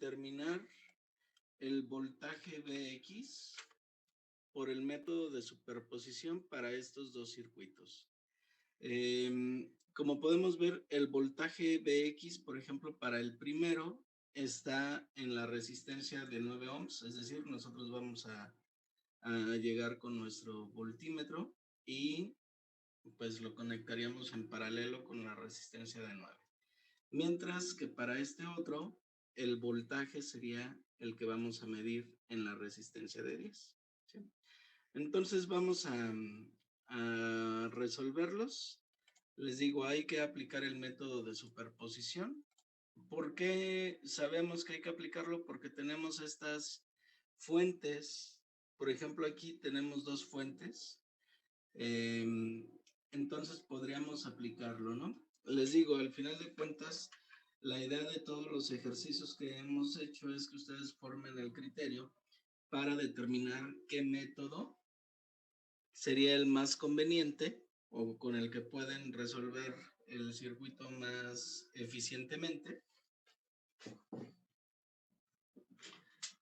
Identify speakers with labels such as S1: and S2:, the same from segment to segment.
S1: determinar el voltaje Vx por el método de superposición para estos dos circuitos. Como podemos ver, el voltaje Vx, por ejemplo, para el primero está en la resistencia de 9 ohms, es decir, nosotros vamos a llegar con nuestro voltímetro y pues lo conectaríamos en paralelo con la resistencia de 9. Mientras que para este otro, el voltaje sería el que vamos a medir en la resistencia de 10. ¿Sí? Entonces vamos a resolverlos. Les digo, hay que aplicar el método de superposición. ¿Por qué sabemos que hay que aplicarlo? Porque tenemos estas fuentes. Por ejemplo, aquí tenemos dos fuentes. Entonces podríamos aplicarlo, ¿no? Les digo, al final de cuentas, la idea de todos los ejercicios que hemos hecho es que ustedes formen el criterio para determinar qué método sería el más conveniente o con el que pueden resolver el circuito más eficientemente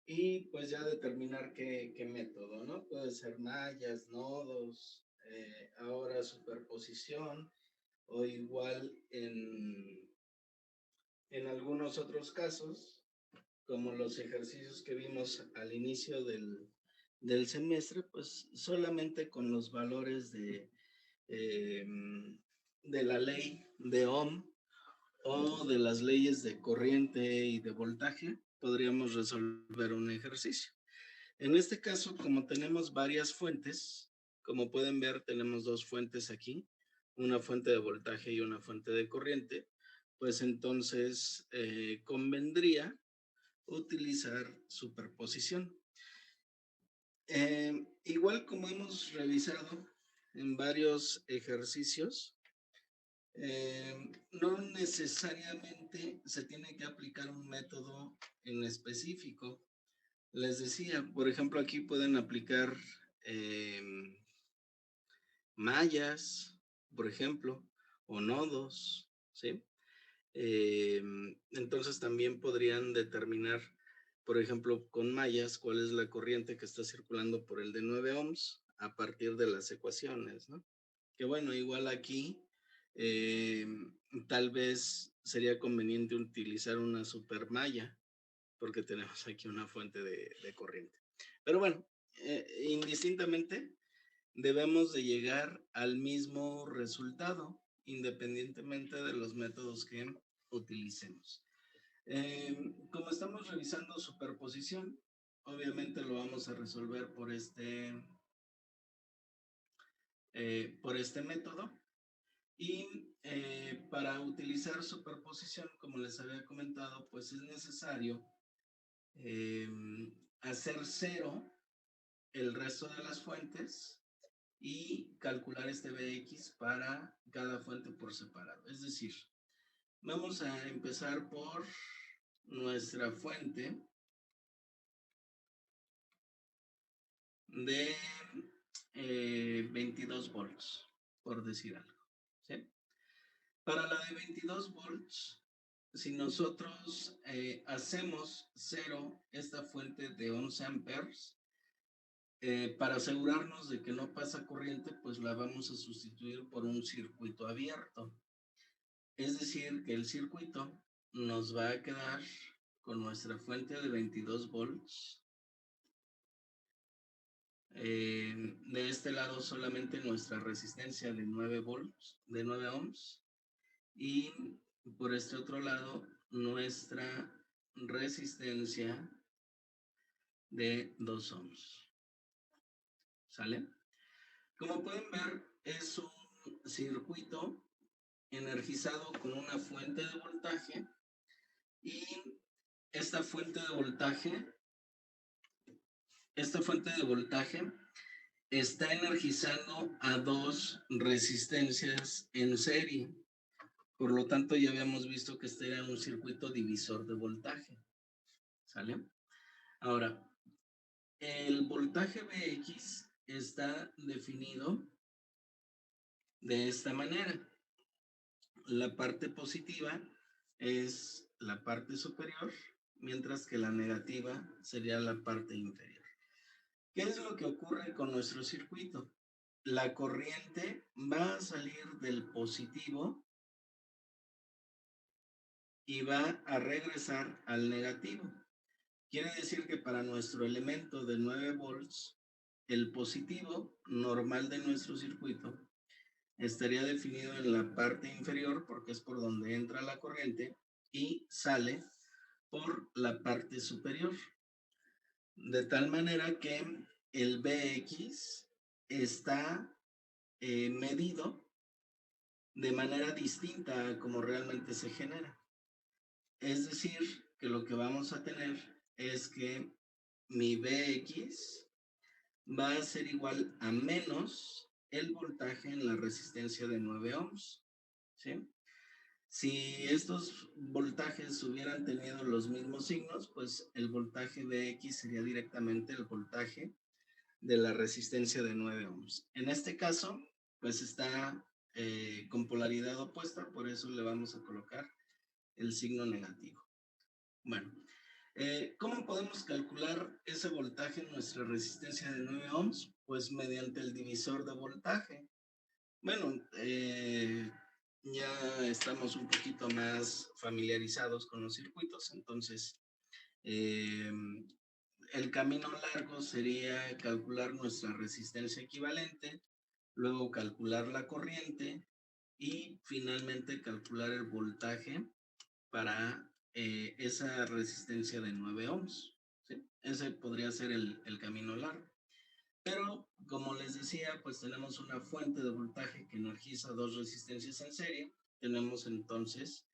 S1: y pues ya determinar qué método, ¿no? Puede ser mallas, nodos, ahora superposición o igual en algunos otros casos, como los ejercicios que vimos al inicio del semestre, pues solamente con los valores eh, de la ley de Ohm o de las leyes de corriente y de voltaje, podríamos resolver un ejercicio. En este caso, como tenemos varias fuentes, como pueden ver, tenemos dos fuentes aquí, una fuente de voltaje y una fuente de corriente, pues entonces convendría utilizar superposición. Igual como hemos revisado en varios ejercicios, no necesariamente se tiene que aplicar un método en específico. Les decía, por ejemplo, aquí pueden aplicar mallas, por ejemplo, o nodos, ¿sí? Entonces también podrían determinar, por ejemplo, con mallas, cuál es la corriente que está circulando por el de 9 ohms a partir de las ecuaciones, ¿no? Que bueno, igual aquí tal vez sería conveniente utilizar una supermalla porque tenemos aquí una fuente de corriente. Pero bueno, indistintamente debemos de llegar al mismo resultado independientemente de los métodos que utilicemos. Como estamos revisando superposición, obviamente lo vamos a resolver por este método. Y para utilizar superposición, como les había comentado, pues es necesario hacer cero el resto de las fuentes y calcular este Vx para cada fuente por separado. Es decir, vamos a empezar por nuestra fuente de 22 volts, por decir algo. ¿Sí? Para la de 22 volts, si nosotros hacemos cero esta fuente de 11 amperes, para asegurarnos de que no pasa corriente, pues la vamos a sustituir por un circuito abierto. Es decir, que el circuito nos va a quedar con nuestra fuente de 22 volts. De este lado solamente nuestra resistencia de 9 volts, de 9 ohms. Y por este otro lado nuestra resistencia de 2 ohms. ¿Sale? Como pueden ver, es un circuito energizado con una fuente de voltaje y esta fuente de voltaje está energizando a dos resistencias en serie. Por lo tanto, ya habíamos visto que este era un circuito divisor de voltaje. ¿Sale? Ahora, el voltaje Vx está definido de esta manera. La parte positiva es la parte superior mientras que la negativa sería la parte inferior. ¿Qué es lo que ocurre con nuestro circuito? La corriente va a salir del positivo y va a regresar al negativo. Quiere decir que para nuestro elemento de 9 volts, el positivo normal de nuestro circuito estaría definido en la parte inferior porque es por donde entra la corriente y sale por la parte superior. De tal manera que el Bx está medido de manera distinta a como realmente se genera. Es decir, que lo que vamos a tener es que mi Bx va a ser igual a menos el voltaje en la resistencia de 9 ohms. ¿Sí? Si estos voltajes hubieran tenido los mismos signos, pues el voltaje Bx sería directamente el voltaje de la resistencia de 9 ohms. En este caso, pues está con polaridad opuesta, por eso le vamos a colocar el signo negativo. Bueno, ¿cómo podemos calcular ese voltaje en nuestra resistencia de 9 ohms? Pues mediante el divisor de voltaje. Bueno, ya estamos un poquito más familiarizados con los circuitos, entonces el camino largo sería calcular nuestra resistencia equivalente, luego calcular la corriente y finalmente calcular el voltaje para esa resistencia de 9 ohms. ¿Sí? Ese podría ser el camino largo. Pero, como les decía, pues tenemos una fuente de voltaje que energiza dos resistencias en serie. Tenemos entonces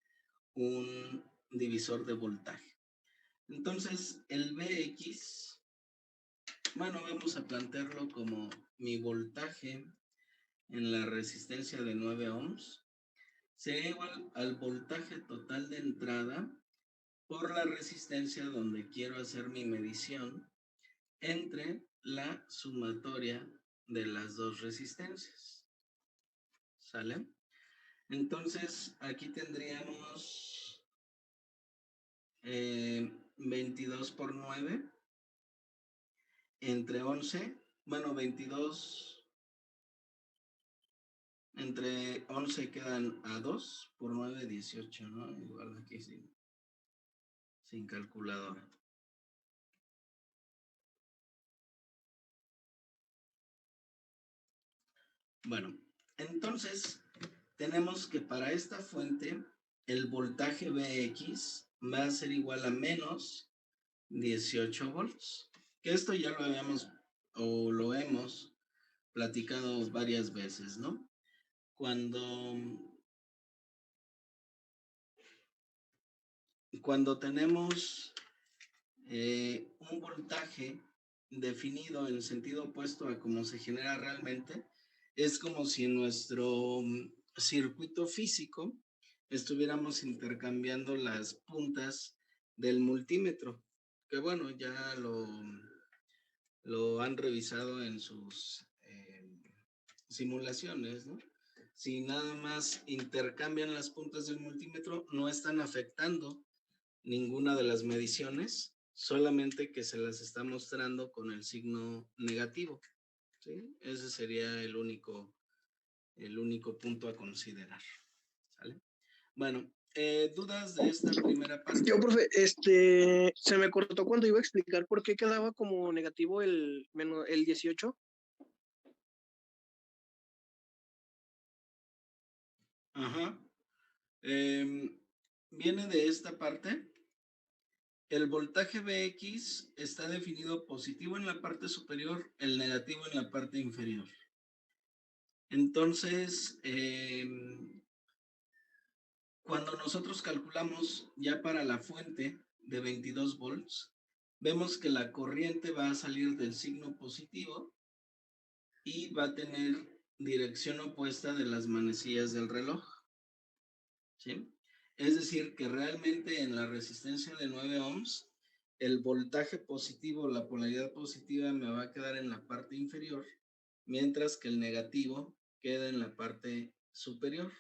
S1: un divisor de voltaje. Entonces, el Bx, bueno, vamos a plantearlo como mi voltaje en la resistencia de 9 ohms, sería igual al voltaje total de entrada por la resistencia donde quiero hacer mi medición entre la sumatoria de las dos resistencias. ¿Sale? Entonces, aquí tendríamos 22 por 9 entre 11. Bueno, 22 entre 11 quedan a 2 por 9, 18, ¿no? Igual aquí sin calculadora. Bueno, entonces tenemos que para esta fuente el voltaje Bx va a ser igual a menos 18 volts. Que esto ya lo habíamos o lo hemos platicado varias veces, ¿no? Cuando tenemos un voltaje definido en sentido opuesto a cómo se genera realmente, es como si en nuestro circuito físico estuviéramos intercambiando las puntas del multímetro, que bueno, ya lo han revisado en sus simulaciones, ¿no? Si nada más intercambian las puntas del multímetro, no están afectando ninguna de las mediciones, solamente que se las está mostrando con el signo negativo. ¿Sí? Ese sería el único punto a considerar. ¿Sale? Bueno, dudas de esta primera parte.
S2: Yo, profe, se me cortó cuando iba a explicar por qué quedaba como negativo el 18.
S1: Ajá. Viene de esta parte. El voltaje Bx está definido positivo en la parte superior, el negativo en la parte inferior. Entonces, cuando nosotros calculamos ya para la fuente de 22 volts, vemos que la corriente va a salir del signo positivo y va a tener dirección opuesta de las manecillas del reloj. ¿Sí? Es decir, que realmente en la resistencia de 9 ohms, el voltaje positivo, la polaridad positiva me va a quedar en la parte inferior, mientras que el negativo queda en la parte superior.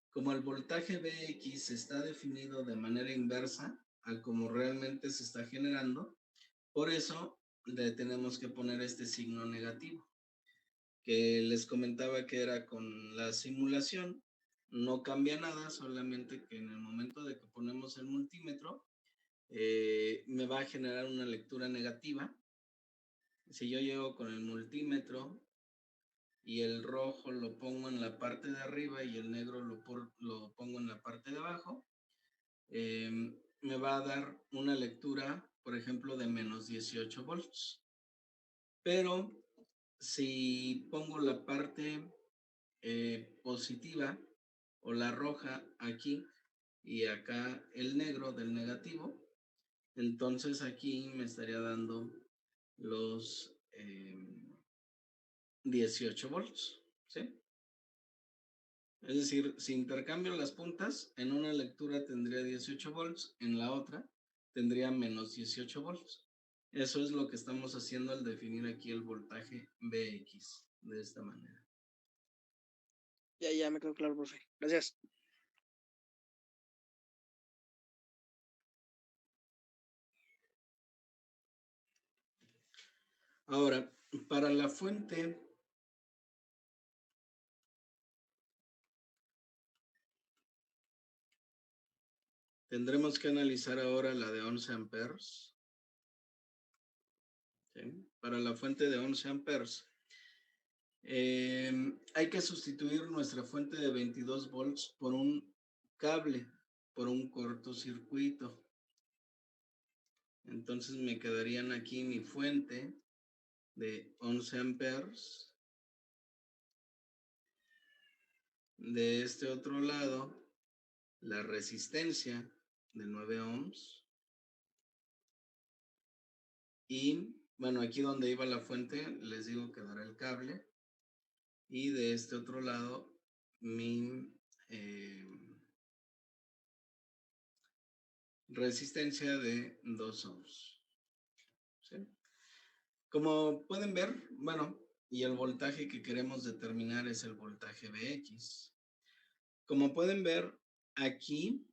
S1: Como el voltaje Bx está definido de manera inversa a como realmente se está generando. Por eso le tenemos que poner este signo negativo, que les comentaba que era con la simulación. No cambia nada, solamente que en el momento de que ponemos el multímetro, me va a generar una lectura negativa. Si yo llego con el multímetro y el rojo lo pongo en la parte de arriba y el negro lo pongo en la parte de abajo, me va a dar una lectura, por ejemplo, de menos 18 volts. Pero si pongo la parte positiva o la roja aquí y acá el negro del negativo, entonces aquí me estaría dando los 18 volts, ¿sí? Es decir, si intercambio las puntas, en una lectura tendría 18 volts, en la otra tendría menos 18 volts. Eso es lo que estamos haciendo al definir aquí el voltaje Vx, de esta manera.
S2: Ya me quedó claro, profe. Gracias.
S1: Ahora, para la fuente, tendremos que analizar ahora la de 11 amperes. ¿Sí? Para la fuente de 11 amperes, hay que sustituir nuestra fuente de 22 volts por un cable, por un cortocircuito. Entonces me quedarían aquí mi fuente de 11 amperes. De este otro lado, la resistencia de 9 ohms. Y bueno, aquí donde iba la fuente, les digo que dará el cable. Y de este otro lado, mi resistencia de 2 ohms. ¿Sí? Como pueden ver, bueno, y el voltaje que queremos determinar es el voltaje Vx. Como pueden ver, aquí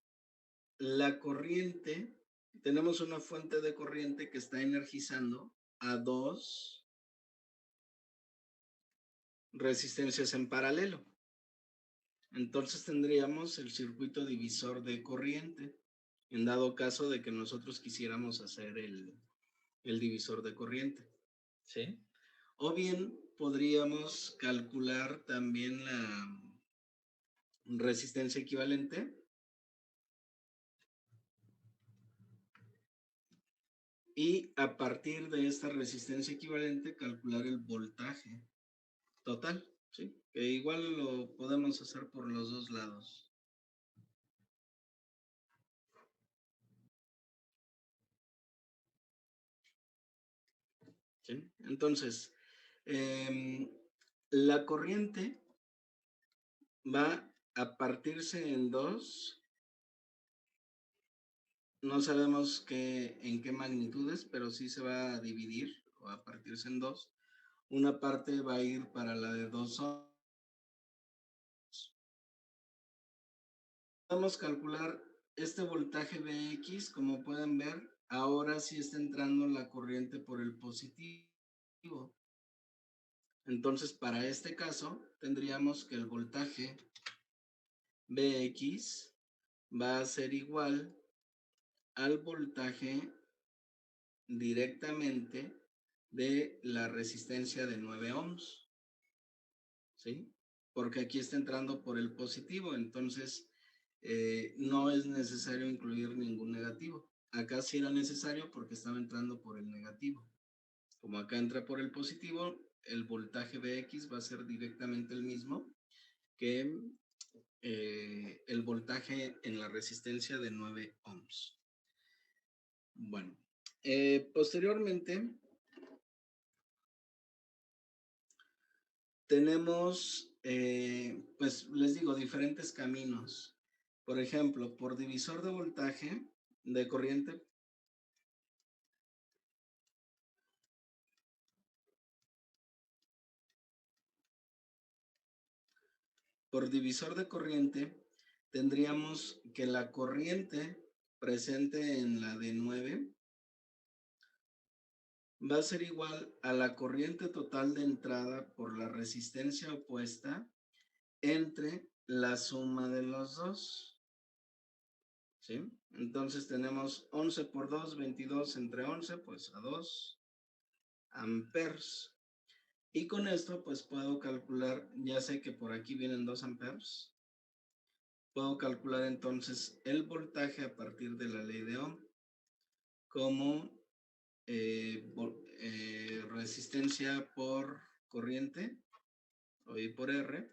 S1: la corriente, tenemos una fuente de corriente que está energizando a dos resistencias en paralelo. Entonces tendríamos el circuito divisor de corriente, en dado caso de que nosotros quisiéramos hacer el divisor de corriente. ¿Sí? O bien podríamos calcular también la resistencia equivalente y a partir de esta resistencia equivalente calcular el voltaje total, ¿sí? Que igual lo podemos hacer por los dos lados. ¿Sí? Entonces, la corriente va a partirse en dos. No sabemos en qué magnitudes, pero sí se va a dividir o a partirse en dos. Una parte va a ir para la de 2 ohms. Vamos a calcular este voltaje Vx, como pueden ver, ahora sí está entrando la corriente por el positivo. Entonces, para este caso, tendríamos que el voltaje Vx va a ser igual al voltaje directamente de la resistencia de 9 ohms, ¿sí? Porque aquí está entrando por el positivo, entonces no es necesario incluir ningún negativo. Acá sí era necesario porque estaba entrando por el negativo. Como acá entra por el positivo, el voltaje Vx va a ser directamente el mismo que el voltaje en la resistencia de 9 ohms. Bueno, posteriormente tenemos, pues les digo, diferentes caminos. Por ejemplo, por divisor de voltaje de corriente, por divisor de corriente tendríamos que la corriente presente en la de 9 va a ser igual a la corriente total de entrada por la resistencia opuesta entre la suma de los dos. ¿Sí? Entonces tenemos 11 por 2, 22 entre 11, pues a 2 amperes. Y con esto, pues puedo calcular, ya sé que por aquí vienen 2 amperes, puedo calcular entonces el voltaje a partir de la ley de Ohm como resistencia por corriente, o I por R,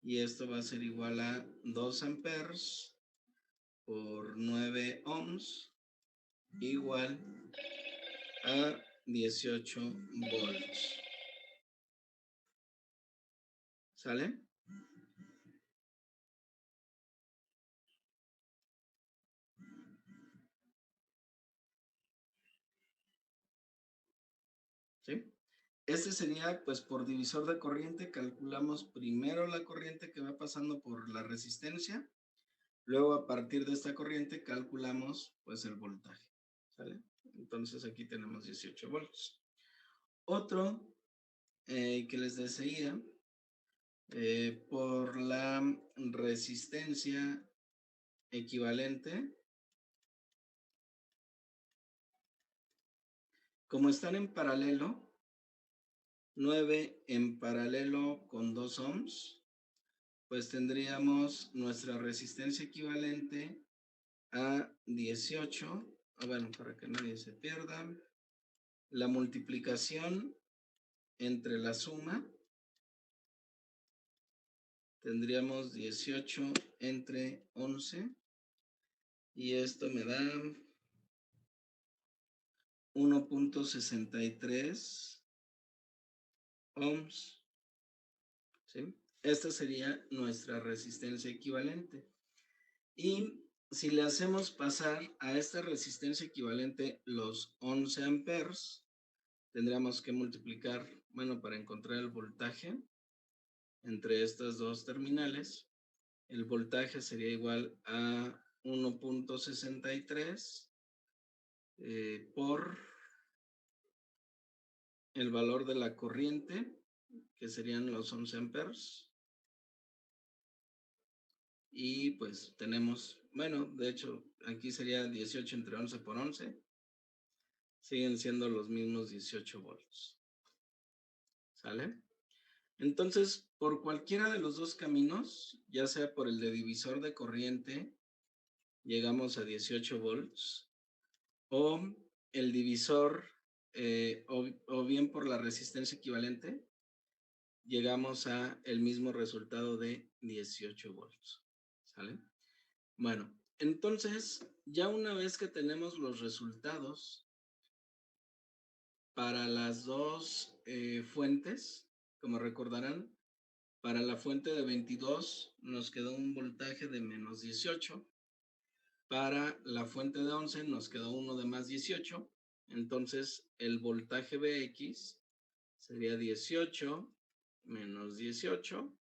S1: y esto va a ser igual a 2 amperes por 9 ohms, igual a 18 volts. ¿Sale? ¿Sí? Este sería, pues, por divisor de corriente, calculamos primero la corriente que va pasando por la resistencia, luego a partir de esta corriente calculamos, pues, el voltaje. ¿Sale? Entonces aquí tenemos 18 volts. Otro que les decía, por la resistencia equivalente, como están en paralelo, 9 en paralelo con 2 ohms, pues tendríamos nuestra resistencia equivalente a 18, bueno, para que nadie se pierda, la multiplicación entre la suma, tendríamos 18 entre 11, y esto me da 1.63 ohms, ¿sí? Esta sería nuestra resistencia equivalente. Y si le hacemos pasar a esta resistencia equivalente los 11 amperes, tendríamos que multiplicar, bueno, para encontrar el voltaje entre estas dos terminales, el voltaje sería igual a 1.63 por el valor de la corriente, que serían los 11 amperes. Y pues tenemos, bueno, de hecho, aquí sería 18 entre 11 por 11. Siguen siendo los mismos 18 volts. ¿Sale? Entonces, por cualquiera de los dos caminos, ya sea por el de divisor de corriente, llegamos a 18 volts, o el divisor, o bien por la resistencia equivalente, llegamos a el mismo resultado de 18 volts. ¿Sale? Bueno, entonces, ya una vez que tenemos los resultados para las dos fuentes, como recordarán, para la fuente de 22 nos quedó un voltaje de menos 18. Para la fuente de 11 nos quedó uno de más 18. Entonces, el voltaje Bx sería 18 menos 18.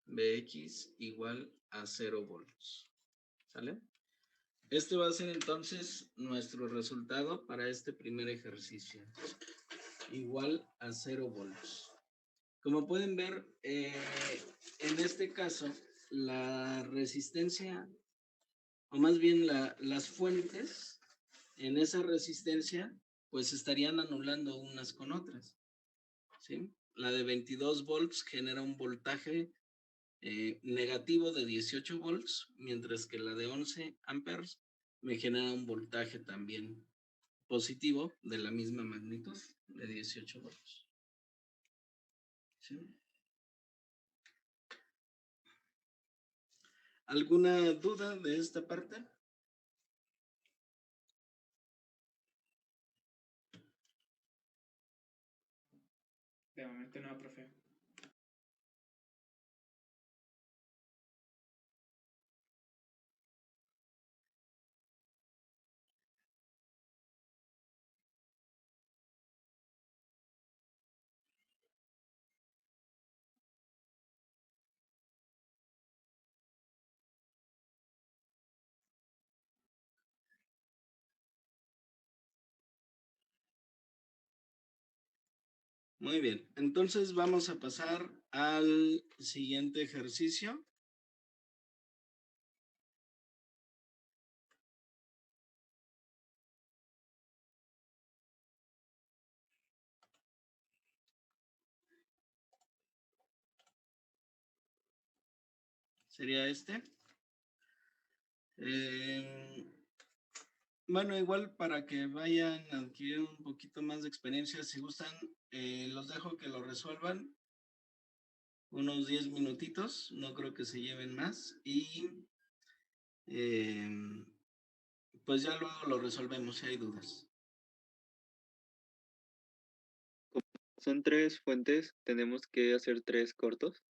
S1: Bx igual a 0 volts. ¿Sale? Este va a ser entonces nuestro resultado para este primer ejercicio. Igual a 0 volts. Como pueden ver, en este caso, la resistencia, o más bien las fuentes en esa resistencia, pues estarían anulando unas con otras. ¿Sí? La de 22 volts genera un voltaje negativo de 18 volts, mientras que la de 11 amperes me genera un voltaje también positivo de la misma magnitud, de 18 volts. ¿Sí? ¿Alguna duda de esta parte?
S3: De momento no, profe.
S1: Muy bien, entonces vamos a pasar al siguiente ejercicio. Sería este. Eh, bueno, igual para que vayan adquiriendo un poquito más de experiencia, si gustan, los dejo que lo resuelvan unos 10 minutitos, no creo que se lleven más y eh, pues ya luego lo resolvemos si hay dudas.
S4: Son 3 fuentes, tenemos que hacer 3 cortos.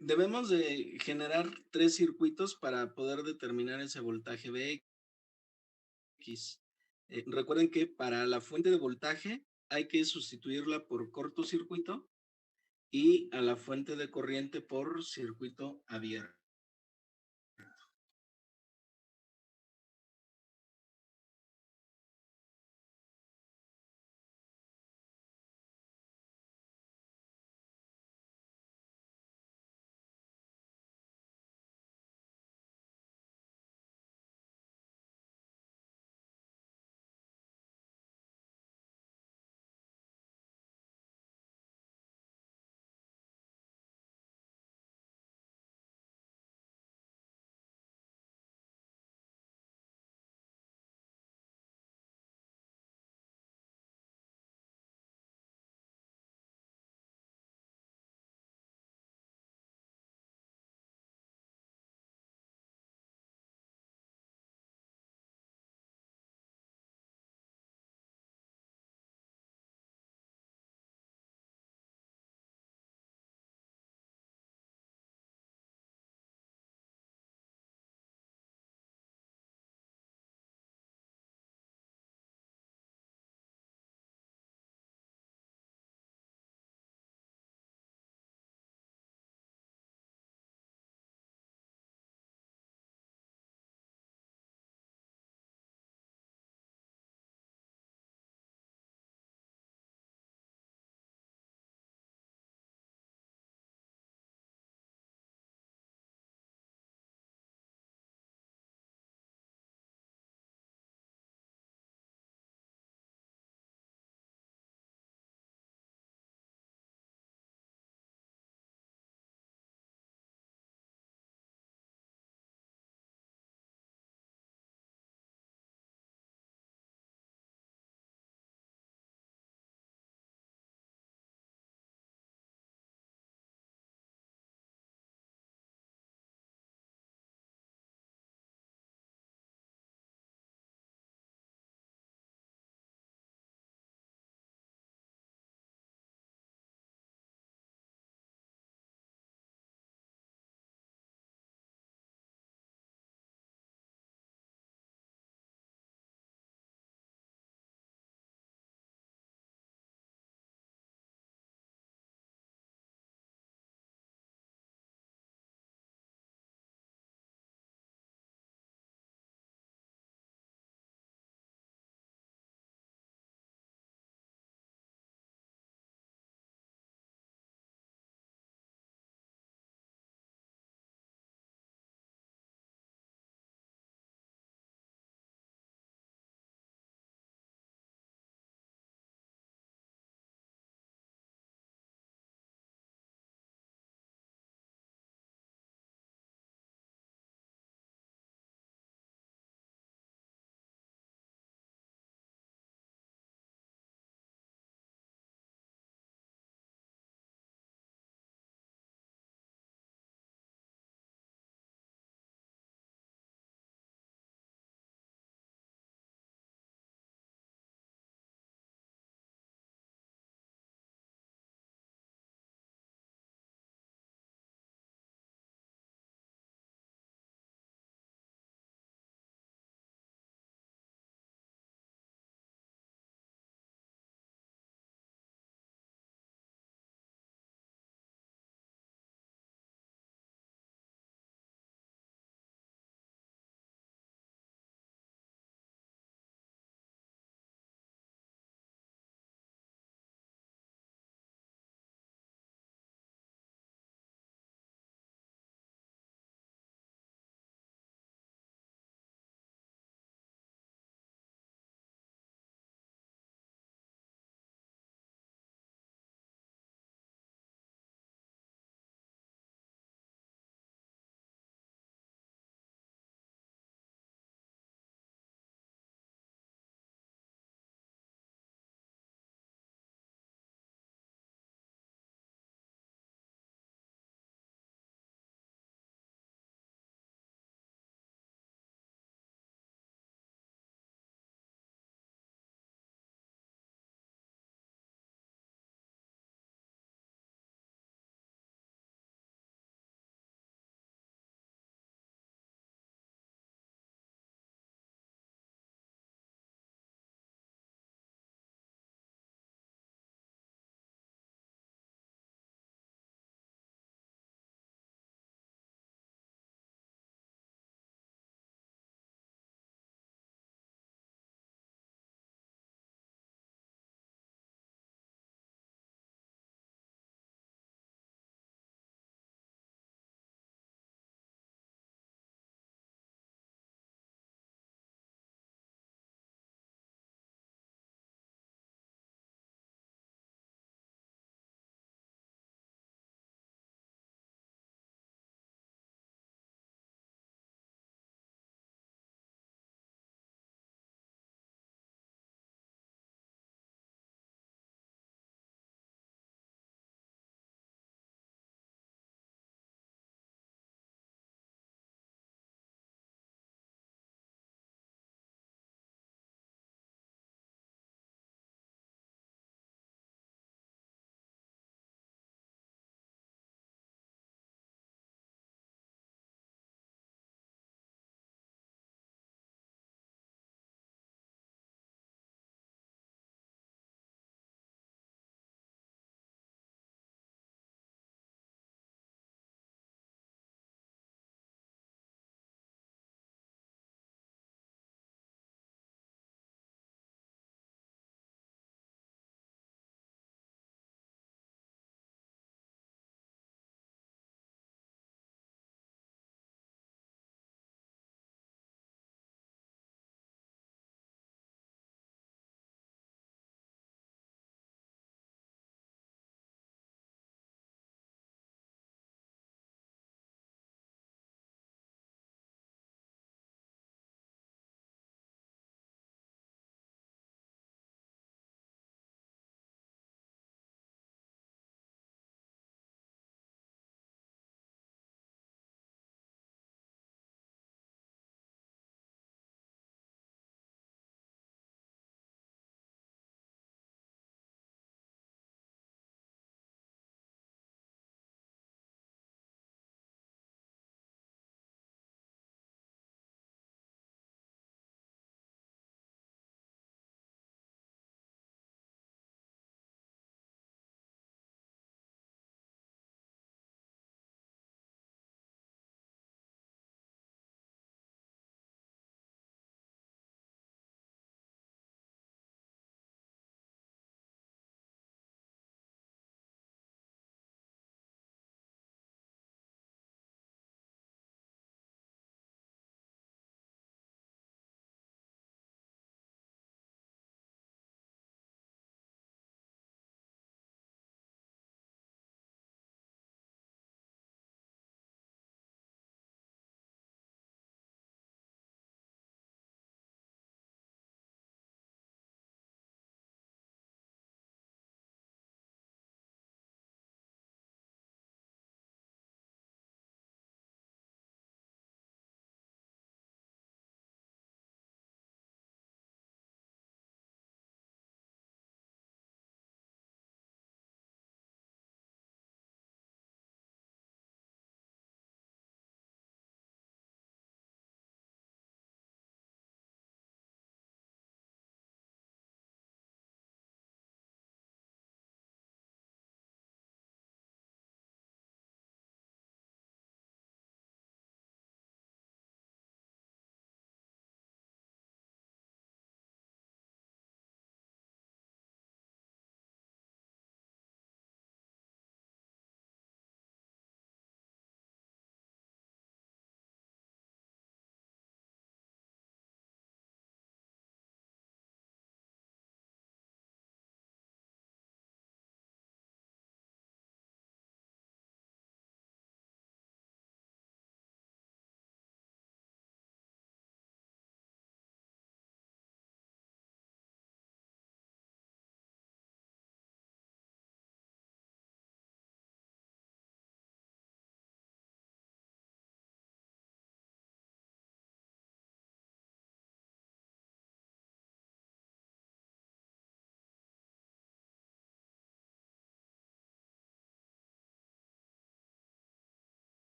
S1: Debemos de generar 3 circuitos para poder determinar ese voltaje BX. Recuerden que para la fuente de voltaje hay que sustituirla por cortocircuito y a la fuente de corriente por circuito abierto.